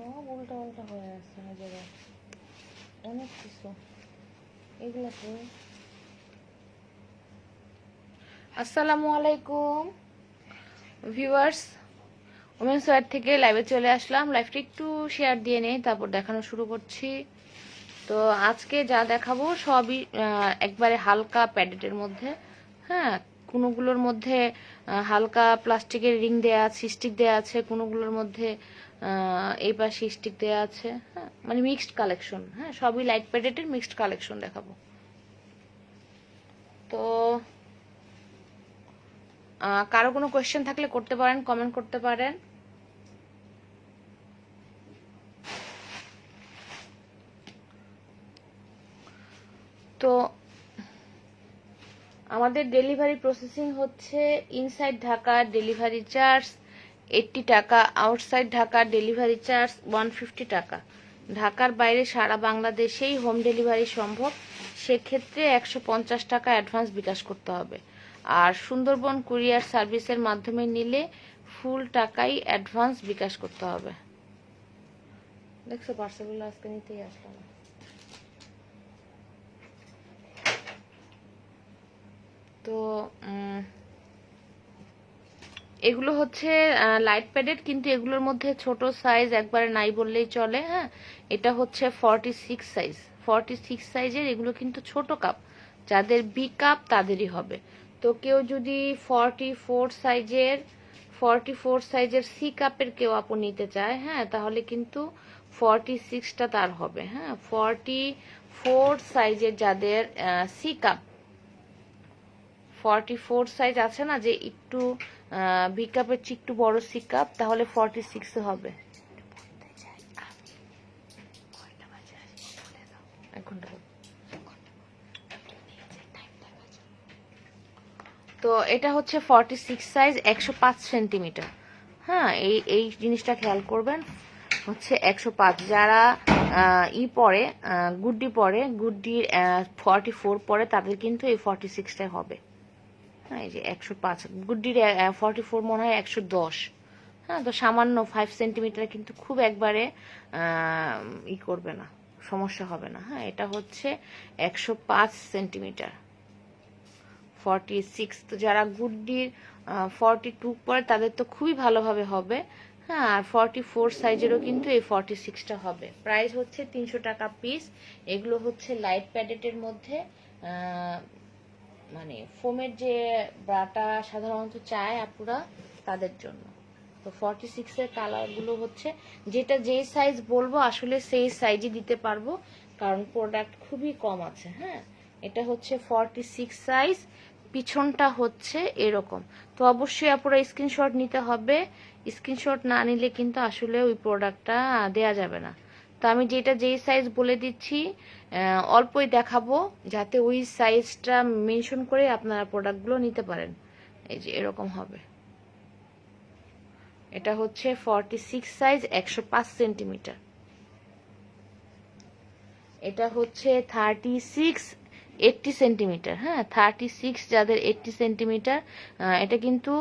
সব উল্টা উল্টা হয়ে আসছে না জায়গায় অনেক কিছু এগুলো তো। আসসালামু আলাইকুম ভিউয়ার্স, ওমেন্স ওয়্যার থেকে লাইভে চলে আসলাম। লাইভটা একটু শেয়ার দিয়ে নেই, তারপর দেখানো শুরু করছি। তো আজকে যা দেখাবো সবই একবারে হালকা প্যাডেটের মধ্যে। হ্যাঁ, কোনোগুলোর মধ্যে হালকা প্লাস্টিকের রিং দেয়া আছে, স্টিক দেয়া আছে, কোনোগুলোর মধ্যে এই পাশে স্টিক দেয়া আছে। হ্যাঁ, মানে মিক্সড কালেকশন। হ্যাঁ, সবই লাইট প্যাডেটের মিক্সড কালেকশন দেখাবো। তো কারো কোনো কোয়েশ্চেন থাকলে করতে পারেন, কমেন্ট করতে পারেন। তো আমাদের ডেলিভারি প্রসেসিং হচ্ছে ইনসাইড ঢাকা ডেলিভারি চার্জ 80 টাকা, আউটসাইড ঢাকা ডেলিভারি চার্জ 150 টাকা। ঢাকার বাইরে সারা বাংলাদেশেই হোম ডেলিভারি সম্ভব, সেক্ষেত্রে 150 টাকা অ্যাডভান্স বিকাশ করতে হবে। আর সুন্দরবন কুরিয়ার সার্ভিসের মাধ্যমে নিলে ফুল টাকাই অ্যাডভান্স বিকাশ করতে হবে। দেখছো পার্সেলগুলো আজকে নিতেই আসলো না। তো এগুলো হচ্ছে লাইট প্যাডেড, কিন্তু এগুলোর মধ্যে ছোট সাইজ একবারে নাই বললেই চলে। হ্যাঁ, এটা হচ্ছে 46 সাইজ, 46 সাইজের এগুলো কিন্তু ছোট কাপ, যাদের বি কাপ তাদেরই হবে। তো কেউ যদি 44 সাইজের সি কাপের কেউ আপু নিতে চায়, হ্যাঁ, তাহলে কিন্তু 46টা তার হবে। হ্যাঁ, 44 সাইজের যাদের সি কাপ, 44 সাইজ আছে না, যে একটু বি কাপের চেয়ে একটু বড় সি কাপ, তাহলে 46 হবে। তো এটা হচ্ছে 46 সাইজ, 105 সেন্টিমিটার। হ্যাঁ, এই জিনিসটা খেয়াল করবেন, হচ্ছে 105। যারা পরে গুড্ডি পরে, গুড্ডির 44 পরে, তাদের কিন্তু এই 46টাই হবে। হ্যাঁ, এই যে 105, গুড্ডির 44 মনে হয় 110। হ্যাঁ, তো সামান্য 5 সেন্টিমিটার, কিন্তু খুব একবারে করবে না, সমস্যা হবে না। হ্যাঁ, এটা হচ্ছে 105 সেন্টিমিটার, 46। তো যারা গুড্ডির 42 পরে, তাদের তো খুবই ভালোভাবে হবে। হ্যাঁ, আর 44 সাইজেরও কিন্তু এই 46টা হবে। প্রাইস হচ্ছে 300 টাকা পিস। এগুলো হচ্ছে লাইট প্যাডেটের মধ্যে, মানে ফোমের যে ব্রাটা সাধারণত চায় আপুরা, তাদের জন্য। তো 46-এর কালারগুলো হচ্ছে, যেটা যেই সাইজ বলবো আসলে সেই সাইজই দিতে পারবো, কারণ প্রোডাক্ট খুবই কম আছে। হ্যাঁ, এটা হচ্ছে 46 সাইজ, পিছনটা হচ্ছে এরকম। তো অবশ্যই আপুরা স্ক্রিনশট নিতে হবে, স্ক্রিনশট না নিলে কিন্তু আসলে ওই প্রোডাক্টটা দেয়া যাবে না। তো আমি যেই সাইজ বলে দিচ্ছি, অল্পই দেখাবো, যাতে ওই সাইজটা মেনশন করে আপনারা প্রোডাক্টগুলো নিতে পারেন। এই যে এরকম হবে। এটা হচ্ছে 46 সাইজ, 105 সেন্টিমিটার। এটা হচ্ছে 36 80 সেন্টিমিটার। হ্যাঁ, 36 যাদের 80 সেন্টিমিটার, এটা কিন্তু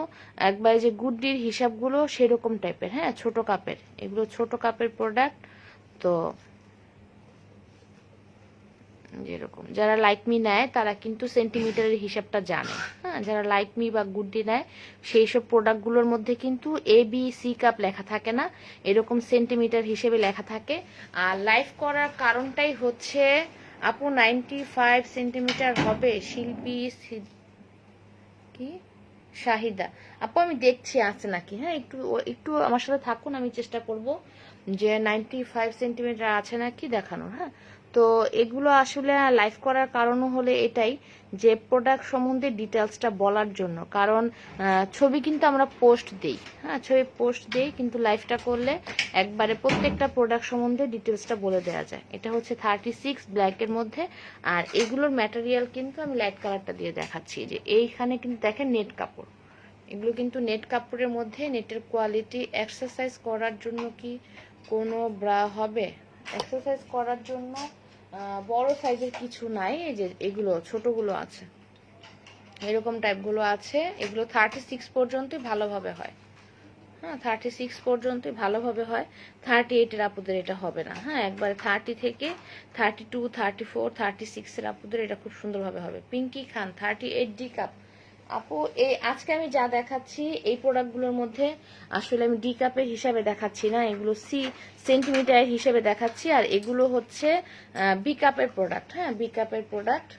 একবার যে গুড্ডির হিসাবগুলো সেরকম টাইপের। হ্যাঁ, ছোট কাপের, এগুলো ছোট কাপের প্রোডাক্ট। তো যেরকম যারা লাইক মি নেয়, তারা কিন্তু সেন্টিমিটারের হিসাবটা জানে। হ্যাঁ, যারা লাইক মি বা গুড্ডি নেয়, সেই সব প্রোডাক্টগুলোর মধ্যে কিন্তু ABC কাপ লেখা থাকে না, এরকম সেন্টিমিটার হিসেবে লেখা থাকে। আর লাইভ করার কারণটাই হচ্ছে, আপু 95 সেন্টিমিটার হবে শিল্পী কি শাহিদা আপু, আমি দেখছি আছে নাকি। হ্যাঁ, একটু একটু আমার সাথে থাকুন, আমি চেষ্টা করব যে 95 সেন্টিমিটার আছে নাকি দেখানোর। হ্যাঁ, তো এগুলো আসলে লাইভ করার কারণও হলে এটাই, যে প্রোডাক্ট সম্বন্ধে ডিটেলসটা বলার জন্য। কারণ ছবি কিন্তু আমরা পোস্ট দেই, হ্যাঁ, ছবি পোস্ট দেই, কিন্তু লাইভটা করলে একবারে প্রত্যেকটা প্রোডাক্ট সম্বন্ধে ডিটেলসটা বলে দেওয়া যায়। এটা হচ্ছে 36 ব্ল্যাকের মধ্যে। আর এগুলোর ম্যাটেরিয়াল কিন্তু আমি লাইট কালারটা দিয়ে দেখাচ্ছি, যে এইখানে কিন্তু দেখেন নেট কাপড়, এগুলো কিন্তু নেট কাপড়ের মধ্যে। নেটের কোয়ালিটি। এক্সারসাইজ করার জন্য কি কোনো ব্রা হবে? এক্সারসাইজ করার জন্য বড় সাইজের কিছু নাই, এই যে এগুলো ছোটগুলো আছে, এরকম টাইপগুলো আছে। এগুলো 36 পর্যন্তই ভালোভাবে হয়। হ্যাঁ 36 পর্যন্তই ভালোভাবে হয়, 38-এর আপুদের এটা হবে না। হ্যাঁ একবারে 30 থেকে 32, 34, 36-এর আপুদের এটা খুব সুন্দরভাবে হবে। পিঙ্কি খান 38D কাপ আপু, এই আজকে আমি যা দেখাচ্ছি এই প্রোডাক্টগুলোর মধ্যে আসলে আমি ডি কাপের হিসাবে দেখাচ্ছি না, এগুলো সেন্টিমিটার হিসেবে দেখাচ্ছি, আর এগুলো হচ্ছে বি কাপের প্রোডাক্ট। হ্যাঁ বি কাপের প্রোডাক্ট।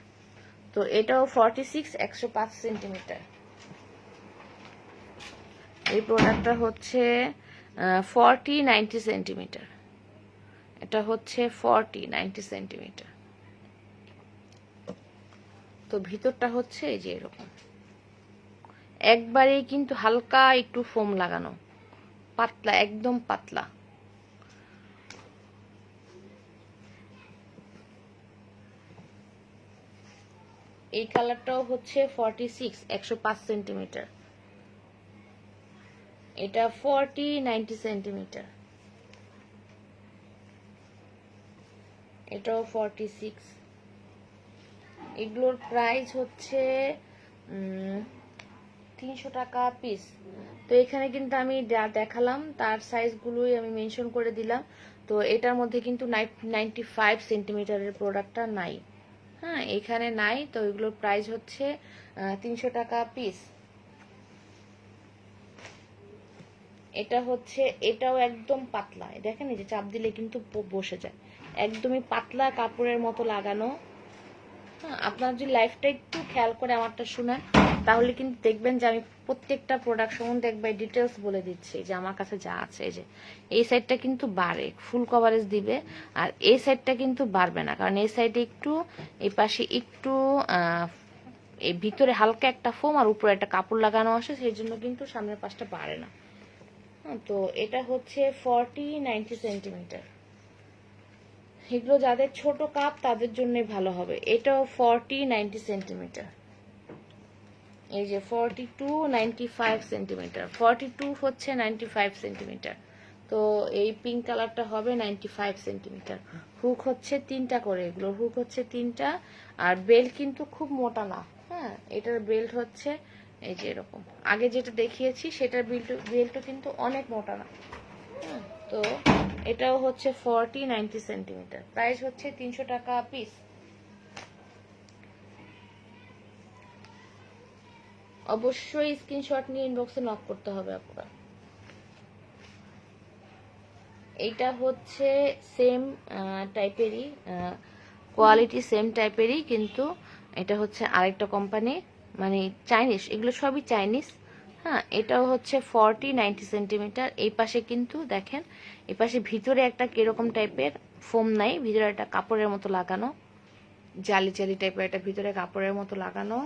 তো এটাও 46, 105 সেন্টিমিটার। এই প্রোডাক্টটা হচ্ছে 40, 90 সেন্টিমিটার। এটা হচ্ছে 40, 90 সেন্টিমিটার। তো ভিতরটা হচ্ছে এই যে এরকম, একবারেই কিন্তু হালকা একটু ফোম লাগানো, পাতলা, একদম পাতলা। এই কালারটাও হচ্ছে 46, 105 সেন্টিমিটার। এটা 40, 90 সেন্টিমিটার। এটাও 46। এগুলোর প্রাইস হচ্ছে 300 টাকা পিস। তো এখানে কিন্তু আমি যা দেখালাম তার সাইজগুলোই আমি মেনশন করে দিলাম। তো এটার মধ্যে কিন্তু 95 সেন্টিমিটারের প্রোডাক্টটা নাই। হ্যাঁ এখানে নাই। তো এগুলোর প্রাইস হচ্ছে 300 টাকা পিস। এটা হচ্ছে, এটাও একদম পাতলা, দেখেন এই যে চাপ দিলে কিন্তু বসে যায়, একদমই পাতলা কাপড়ের মতো লাগানো। হ্যাঁ আপনার যদি লাইফটা একটু খেয়াল করে আমারটা শুনেন তাহলে কিন্তু দেখবেন যে আমি প্রত্যেকটা প্রোডাক্ট সম্বন্ধে একবার ডিটেলস বলে দিচ্ছি যে আমার কাছে যা আছে। এই যে এই সাইডটা কিন্তু বাড়ে, ফুল কভারেজ দিবে, আর এই সাইডটা কিন্তু বাড়বে না, কারণ এই সাইডে একটু, এই পাশে একটু এই ভিতরে হালকা একটা ফোম আর উপরে একটা কাপড় লাগানো আসে, সেই জন্য কিন্তু সামনের পাশটা বাড়ে না। তো এটা হচ্ছে 40, 90 সেন্টিমিটার। এগুলো যাদের ছোট কাপ তাদের জন্য ভালো হবে। এটাও 40, 90 সেন্টিমিটার। এই যে 42, 95 সেন্টিমিটার। 42 হচ্ছে 95 সেন্টিমিটার। তো এই পিঙ্ক কালারটা হবে 95 সেন্টিমিটার। হুক হচ্ছে 3টা করে, এগুলো হুক হচ্ছে 3টা, আর বেল্ট কিন্তু খুব মোটা না। হ্যাঁ এটার বেল্ট হচ্ছে এই যে এরকম, আগে যেটা দেখিয়েছি সেটার বেল্টও কিন্তু অনেক মোটা না। তো এটাও হচ্ছে 40, 90 সেন্টিমিটার। প্রাইস হচ্ছে 300 টাকা পিস। অবশ্যই স্ক্রিনশট নিয়ে ইনবক্সে নক করতে হবে আপনারা। এইটা হচ্ছে সেম টাইপেরই, কোয়ালিটি সেম টাইপেরই, কিন্তু এটা হচ্ছে আরেকটা কোম্পানি, মানে চাইনিজ, এগুলো সবই চাইনিজ। হ্যাঁ এটাও হচ্ছে 40, 90 সেন্টিমিটার। এই পাশে কিন্তু দেখেন, এই পাশে ভিতরে একটা কিরকম টাইপের ফোম নাই, ভিতরে একটা কাপড়ের মতো লাগানো, জালি জালি টাইপের একটা ভিতরে কাপড়ের মতো লাগানো।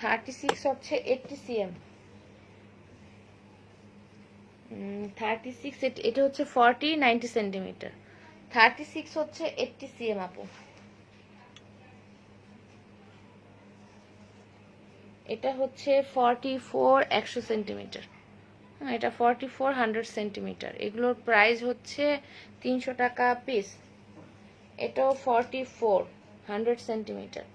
36 হচ্ছে 80 cm। 36 এটা হচ্ছে 40, 90 সেন্টিমিটার। 36 হচ্ছে 80 cm আপু। এটা হচ্ছে 44, 100 সেন্টিমিটার। হ্যাঁ এটা 44, 100 সেন্টিমিটার। এগুলোর প্রাইস হচ্ছে 300 টাকা পিস। এটাও 44, 100 সেন্টিমিটার।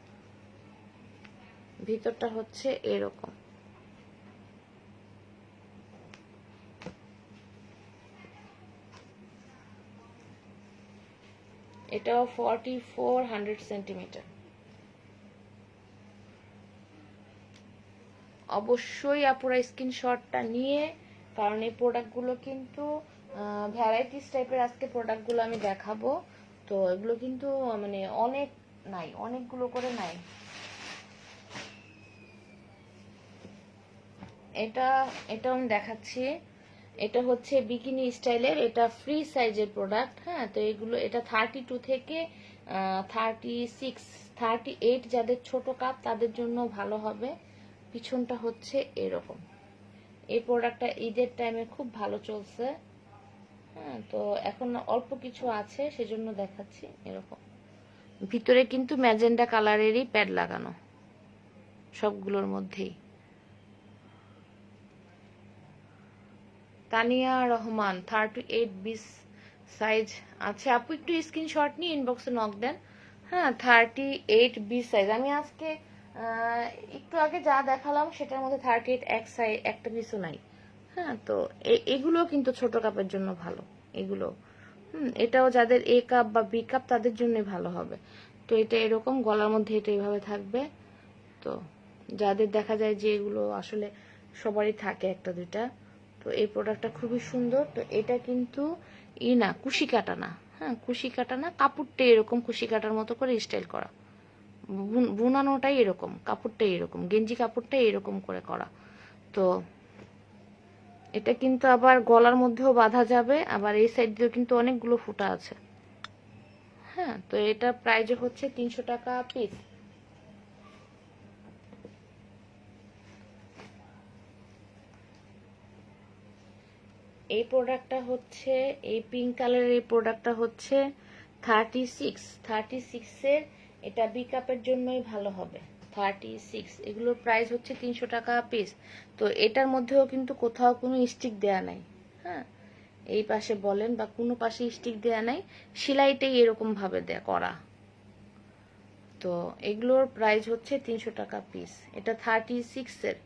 ভিতরটা হচ্ছে এরকম। এটাও 44, 100 সেন্টিমিটার। অবশ্যই আপুরা স্ক্রিনশটটা নিয়ে, কারণ এই প্রোডাক্টগুলো কিন্তু ভ্যারাইটিস টাইপের আজকে প্রোডাক্টগুলো আমি দেখাবো। তো এগুলো কিন্তু মানে অনেক নাই, অনেকগুলো করে নাই। এটাও আমি দেখাচ্ছি। এটা হচ্ছে বিকিনি স্টাইলের, এটা ফ্রি সাইজের প্রোডাক্ট। হ্যাঁ তো এগুলো, এটা 32 থেকে 36, 38 যাদের ছোট কাপ তাদের জন্য ভালো হবে। পিছনটা হচ্ছে এরকম। এই প্রোডাক্টটা ঈদের টাইমে খুব ভালো চলছে। হ্যাঁ তো এখন অল্প কিছু আছে সেজন্য দেখাচ্ছি। এরকম ভিতরে কিন্তু ম্যাজেন্ডা কালারেরই প্যাড লাগানো সবগুলোর মধ্যেই। তানিয়া রহমান 38 বিস সাইজ আছে আপু, একটু স্ক্রিনশট নিয়ে ইনবক্সে নক দেন। হ্যাঁ 38 বিস সাইজ। আমি আজকে একটু আগে যা দেখালাম সেটার মধ্যে 38 এক সাইজ একটা পিসও নাই। হ্যাঁ, তো এগুলো কিন্তু ছোট কাপের জন্য ভালো এগুলো। এটাও যাদের এ কাপ বা বি কাপ তাদের জন্যই ভালো হবে। তো এটা এরকম গলার মধ্যে এটা এইভাবে থাকবে। তো যাদের দেখা যায় যে এগুলো আসলে সবারই থাকে একটা দুইটা, তো এই প্রোডাক্টটা খুবই সুন্দর। তো এটা কিন্তু না কুশি কাটা না, হ্যাঁ কুশি কাটা না, কাপড়টা এরকম কুশি কাটার মতো করে স্টাইল করা, বুনানোটাই এরকম, কাপড়টাই এরকম, গেঞ্জি কাপড়টাই এরকম করে করা। তো এটা কিন্তু আবার গলার মধ্যেও বাঁধা যাবে, আবার এই সাইড দিয়েও কিন্তু অনেকগুলো ফুটা আছে। হ্যাঁ, তো এটা প্রাইস হচ্ছে 300 টাকা পিস। এই প্রোডাক্টটা হচ্ছে, এই পিঙ্ক কালারের এই প্রোডাক্টটা হচ্ছে 36 এর, এটা বি কাপের জন্যই ভালো হবে। 36, এগুলোর প্রাইস হচ্ছে 300 টাকা পিস। তো এটার মধ্যেও কিন্তু কোথাও কোনো স্টিক দেয়া নাই। হ্যাঁ, এই পাশে বলেন বা কোনো পাশে স্টিক দেয়া নাই, সেলাইটাই এরকম ভাবে দেয়া করা। তো এগুলোর প্রাইস হচ্ছে 300 টাকা পিস। এটা 36 এর।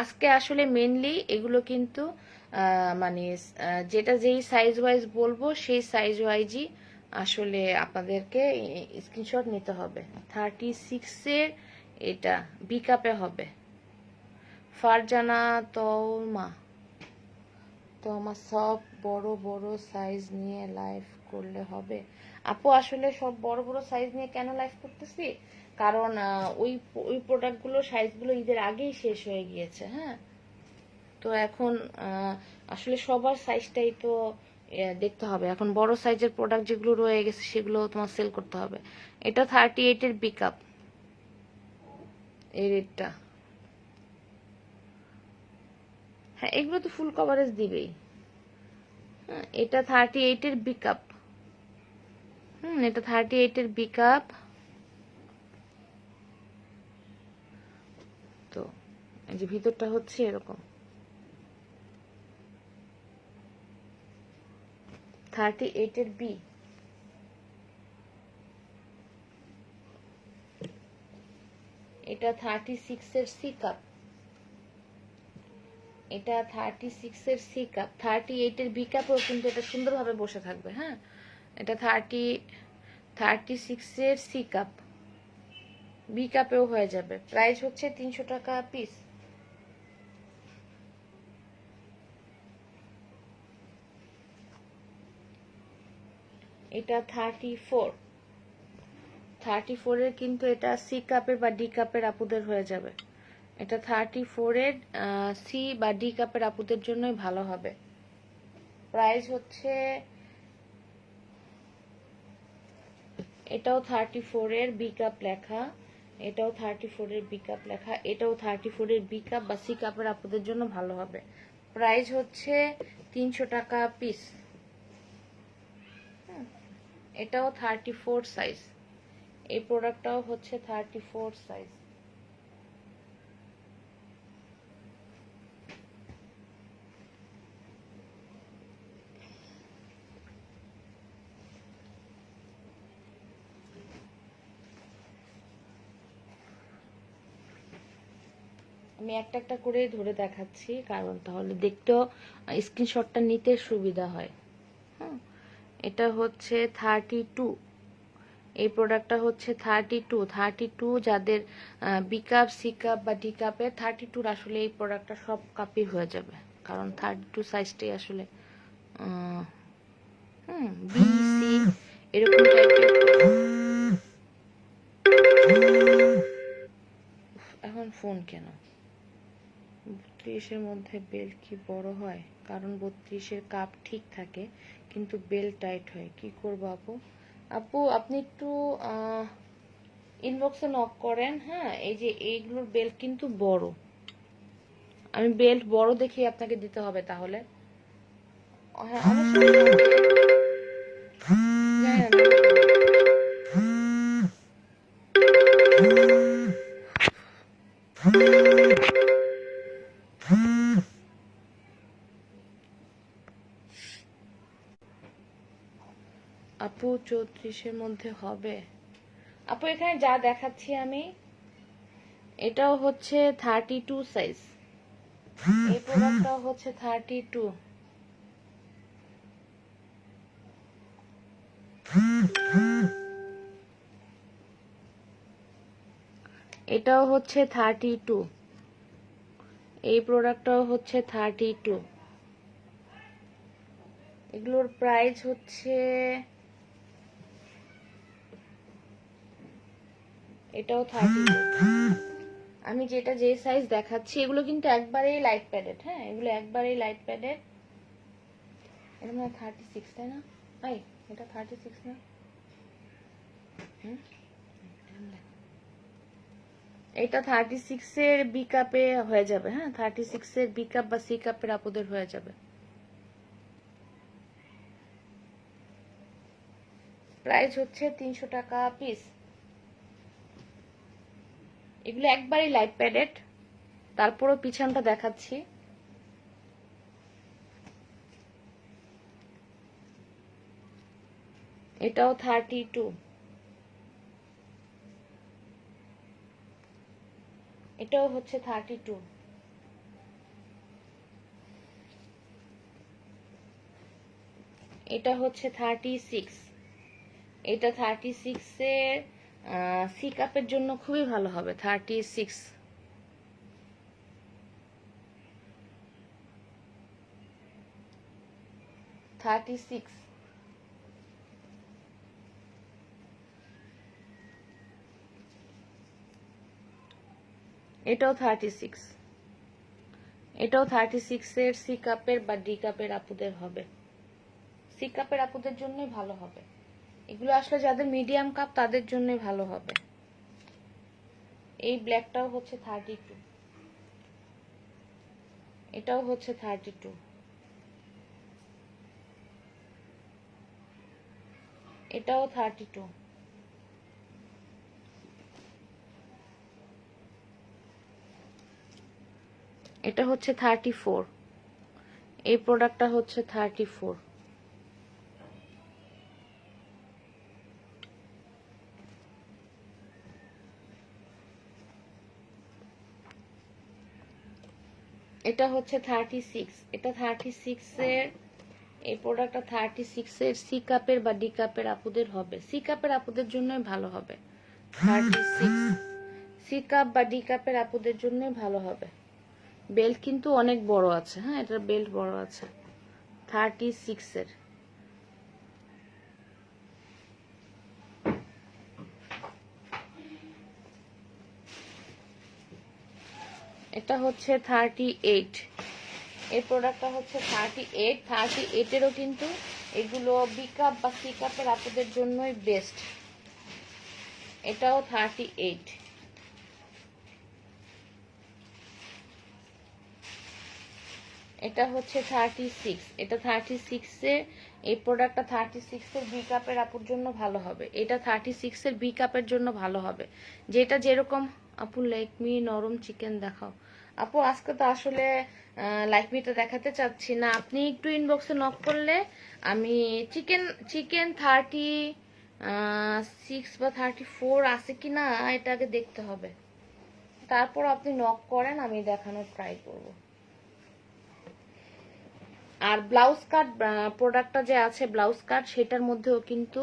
আজকে আসলে মেনলি এগুলো কিন্তু মানে যেটা যেই সাইজ ওয়াইজ বলবো সেই সাইজ ওয়াইজই আসলে আপনাদেরকে স্ক্রিনশট নিতে হবে। 36 এর এটা বি কাপে হবে। ফারজানা তৌমা, তো আমার সব বড় বড় সাইজ নিয়ে লাইভ করলে হবে? আপু আসলে সব বড় বড় সাইজ নিয়ে কেন লাইভ করতেছি, কারণ ওই ওই প্রোডাক্টগুলো সাইজগুলো ঈদের আগেই শেষ হয়ে গিয়েছে। হ্যাঁ, তো এখন আসলে সবার সাইজটাই তো দেখতে হবে। এখন বড় সাইজের প্রোডাক্ট যেগুলো রয়ে গেছে সেগুলো তোমার সেল করতে হবে। এটা 38 এর পিকআপ, এই রেটটা। হ্যাঁ, এগুলো তো ফুল কভারেজ দিবেই। হ্যাঁ, এটা 38 এর পিকআপ। এটা 38 এর পিকআপ। তো এই যে ভিতরটা হচ্ছে এরকম, 38 এর বি। এটা 36 এর সি কাপ। এটা 36 এর সি কাপ। 38 এর বি কাপও কিন্তু এটা সুন্দরভাবে বসে থাকবে। হ্যাঁ, এটা 36 এর সি কাপ, বি কাপেও হয়ে যাবে। প্রাইস হচ্ছে 300 টাকা পিস। এটা 34 এর, কিন্তু এটা সি কাপের বা ডি কাপের আপুদের হয়ে যাবে। এটা 34 এর সি বা ডি কাপের আপুদের জন্যই ভালো হবে। প্রাইস হচ্ছে, এটাও 34 এর বি কাপ লেখা, এটাও 34 এর বি কাপ লেখা, এটাও 34 এর বি কাপ বা সি কাপের আপুদের জন্য ভালো হবে। প্রাইস হচ্ছে 300 টাকা পিস। এটাও 34 সাইজ, এই প্রোডাক্টটাও হচ্ছে 34 সাইজ। আমি একটা একটা করে ধরে দেখাচ্ছি, কারণ তাহলে দেখতেও স্ক্রিনশটটা নিতে সুবিধা হয়। হ্যাঁ, এটা হচ্ছে 32, এই প্রোডাক্টটা হচ্ছে 32 যাদের বি কাপ সি কাপ বা ডি কাপের 32 আসলে এই প্রোডাক্টটা সব কাপই হয়ে যাবে, কারণ 32 সাইজটাই আসলে বি সি এরকম টাইপের। এখন ফোন কেন? 32-এর মধ্যে বেল্ট কি বড় হয়? কারণ 32-এর কাপ ঠিক থাকে কিন্তু বেল্ট টাইট হয়, কি করবো আপু? আপু আপনি একটু ইনবক্সে নক করেন। হ্যাঁ, এই যে এইগুলোর বেল্ট কিন্তু বড়, আমি বেল্ট বড় দেখে আপনাকে দিতে হবে তাহলে। হ্যাঁ, অনেক সময় জানি না। আপু 34-এর মধ্যে হবে? আপু এখানে যা দেখাচ্ছি আমি এটাও হচ্ছে 32 সাইজ। এই প্রোডাক্টটাও হচ্ছে 32। এটাও হচ্ছে 32। এই প্রোডাক্টটাও হচ্ছে 32। এগুলোর প্রাইস হচ্ছে, এটাও 32। আমি যেটা যে সাইজ দেখাচ্ছি এগুলো কিন্তু একবারেই লাইট প্যাডেড। হ্যাঁ, এগুলো একবারেই লাইট প্যাডেড। এটা মানে 36, তাই না? ভাই এটা 36 না? এটা 36 এর বি কাপে হয়ে যাবে। হ্যাঁ, 36 এর বি কাপ বা সি কাপের আপুদের হয়ে যাবে। প্রাইস হচ্ছে 300 টাকা পিস। এগুলো একবারই লাইট প্যাডেড। তারপরও পিছনটা দেখাচ্ছি। এটাও 32। এটাও হচ্ছে 32। এটা হচ্ছে 36। এটা 36 এর সি কাপের জন্য খুবই ভালো হবে। 36। এটাও 36। এটাও 36 এর সি কাপের বা ডি কাপের আপুদের হবে। সি কাপের আপুদের জন্যই ভালো হবে। এগুলো আসলে যাদের মিডিয়াম কাপ তাদের জন্যই ভালো হবে। এই ব্ল্যাকটাও হচ্ছে 32। এটাও হচ্ছে 32। এটাও 32। এটা হচ্ছে 34। এই প্রোডাক্টটা হচ্ছে 34। এটা হচ্ছে 36। এটা 36 এর, এই প্রোডাক্টটা 36 এর সি কাপের বা ডি কাপের আপুদের হবে। সি কাপের আপুদের জন্যই ভালো হবে। 36 সি কাপ বা ডি কাপের আপুদের জন্যই ভালো হবে। বেল্ট কিন্তু অনেক বড় আছে। হ্যাঁ, এটার বেল্ট বড় আছে। 36 এর। এটা হচ্ছে 38। এই প্রোডাক্টটা হচ্ছে 38। 38 এরও কিন্তু এগুলো বি কাপ বা সি কাপের আপুদের জন্যই বেস্ট। এটাও 38। এটা হচ্ছে 36। এটা 36 এর, এই প্রোডাক্টটা 36 এর বি কাপের আপুর জন্য ভালো হবে। এটা 36 এর বি কাপের জন্য ভালো হবে। যেটা যেরকম আপু লাইকমি নরম চিকেন দেখাও। আপু আজকে তো আসলে লাইকমিটা দেখাতে চাচ্ছি না। আপনি একটু ইনবক্সে নক করলে আমি চিকেন চিকেন 36 বা 34 আছে কিনা এটা আগে দেখতে হবে। তারপর আপনি নক করেন, আমি দেখানোর ট্রাই করব। আর ব্লাউজ কাট প্রোডাক্টটা যে আছে, ব্লাউজ কাট সেটার মধ্যেও কিন্তু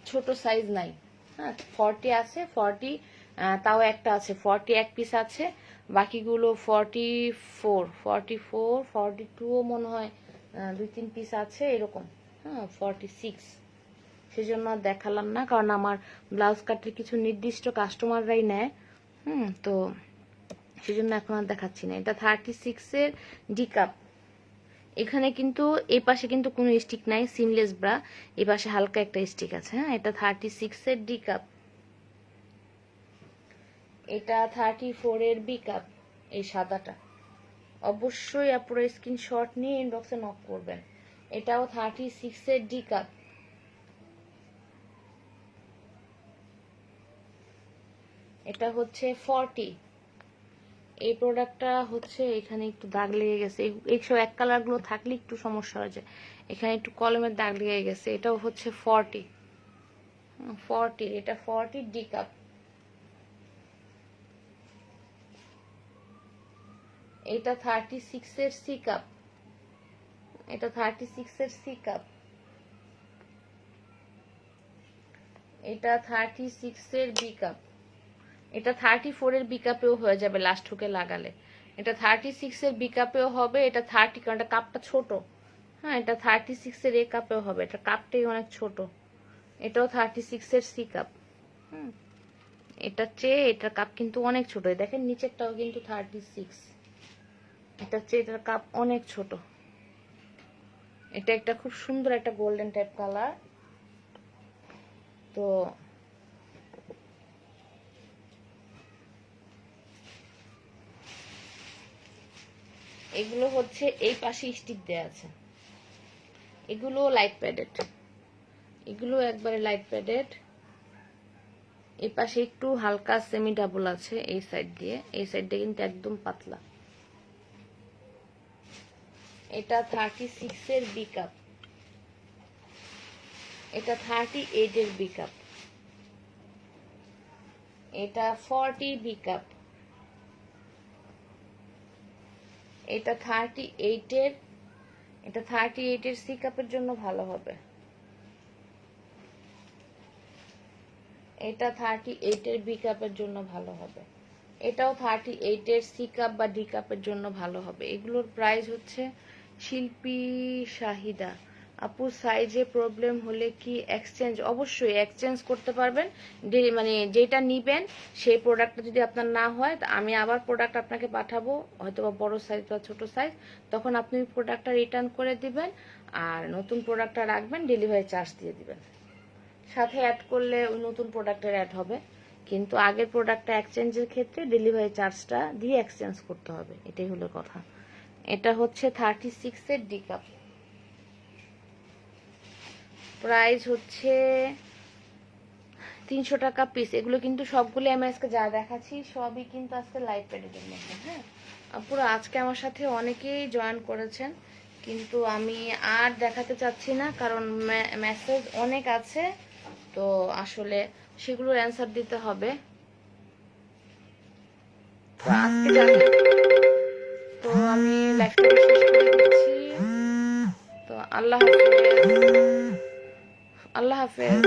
ছোট সাইজ নাই। হ্যাঁ, 40 আছে। 40 তাও একটা আছে 40 এক পিস আছে। বাকিগুলো 44, 44, 42ও মনে হয় 2-3 পিস আছে এরকম। হ্যাঁ, 46। সেজন্য আর দেখালাম না, কারণ আমার ব্লাউজ কাটের কিছু নির্দিষ্ট কাস্টমাররাই নেয়। তো সেজন্য এখন আর দেখাচ্ছি না। এটা 36 এর ডি কাপ। এখানে কিন্তু এই পাশে কিন্তু কোনো স্টিক নাই, সিমলেস ব্রা। এই পাশে হালকা একটা স্টিক আছে। হ্যাঁ, এটা 36 এর ডি কাপ। এটা 34 এর বি কাপ। এই সাদাটা অবশ্যই আপনারা স্ক্রিনশট নিয়ে ইনবক্সে নক করবেন। এটাও 36 এর ডি কাপ। এটা হচ্ছে 40। এই প্রোডাক্টটা হচ্ছে এখানে একটু দাগ লেগে গেছে। এইসব এক কালার গুলো থাকলে একটু সমস্যা হয়ে যায়। এখানে একটু কলমের দাগ লেগে গেছে। এটাও হচ্ছে 40। এটা 40 ডি কাপ। এটা 36 এর সি কাপ, এটা 36 এর সি কাপ, এটা 36 এর বি কাপ, এটা 34 এর বি কাপেও হয়ে যাবে লাস্ট হুকে লাগালে। এটা 36 এর বি কাপেও হবে, এটা 30 কারণ এটা কাপটা ছোট। হ্যাঁ, এটা 36 এর এ কাপেও হবে, এটা কাপটাই অনেক ছোট। এটাও 36 এর সি কাপ। এটার চেয়ে এটার কাপ কিন্তু অনেক ছোট, দেখেন নিচেরটাও কিন্তু 36, এটার চেয়ে এটার কাপ অনেক ছোট। এটা একটা খুব সুন্দর একটা গোল্ডেন টাইপ কালার। তো এগুলো হচ্ছে এই পাশে স্টিক দেয়া আছে, এগুলো লাইট প্যাডেড, এগুলো একবারে লাইট প্যাডেড। এই পাশে একটু হালকা সেমি ডাবল আছে এই সাইড দিয়ে, এই সাইড দিয়ে কিন্তু একদম পাতলা। এটা 36 এর বি কাপ, এটা 38 এর বি কাপ, এটা 40 বি কাপ, এটা 38 এর, এটা 38 এর সি কাপের জন্য ভালো হবে। এটা 38 এর বি কাপের জন্য ভালো হবে। এটাও 38 এর সি কাপ বা ডি কাপের জন্য ভালো হবে। এগুলোর প্রাইস হচ্ছে শিল্পী শাহিদা আপু, সাইজে প্রবলেম হলে কি এক্সচেঞ্জ? অবশ্যই এক্সচেঞ্জ করতে পারবেন। মানে যেটা নিবেন সেই প্রোডাক্টটা যদি আপনার না হয়, আমি আবার প্রোডাক্ট আপনাকে পাঠাবো, হয়তো বা বড় সাইজ বা ছোট সাইজ, তখন আপনি প্রোডাক্টটা রিটার্ন করে দিবেন আর নতুন প্রোডাক্টটা রাখবেন, ডেলিভারি চার্জ দিয়ে দিবেন। সাথে অ্যাড করলে ওই নতুন প্রোডাক্টের অ্যাড হবে, কিন্তু আগের প্রোডাক্টটা এক্সচেঞ্জের ক্ষেত্রে ডেলিভারি চার্জটা দিয়ে এক্সচেঞ্জ করতে হবে, এটাই হলো কথা। এটা হচ্ছে 36 এর ডি কাপ, প্রাইস হচ্ছে 300 টাকা পিস। এগুলো কিন্তু সবগুলো আমি আজকে যা দেখাচ্ছি সবই কিন্তু আজকে লাইট প্যাডেডের মধ্যে। হ্যাঁ, পুরো আজকে আমার সাথে অনেকেই জয়েন করেছেন, কিন্তু আমি আর দেখাতে চাচ্ছি না কারণ মেসেজ অনেক আছে, তো আসলে সেগুলোর অ্যান্সার দিতে হবে। তো আজকে তো আমি লাইভটা শেষ করে দিচ্ছি। তো আল্লাহ হাফেজ, আল্লাহ হাফেজ।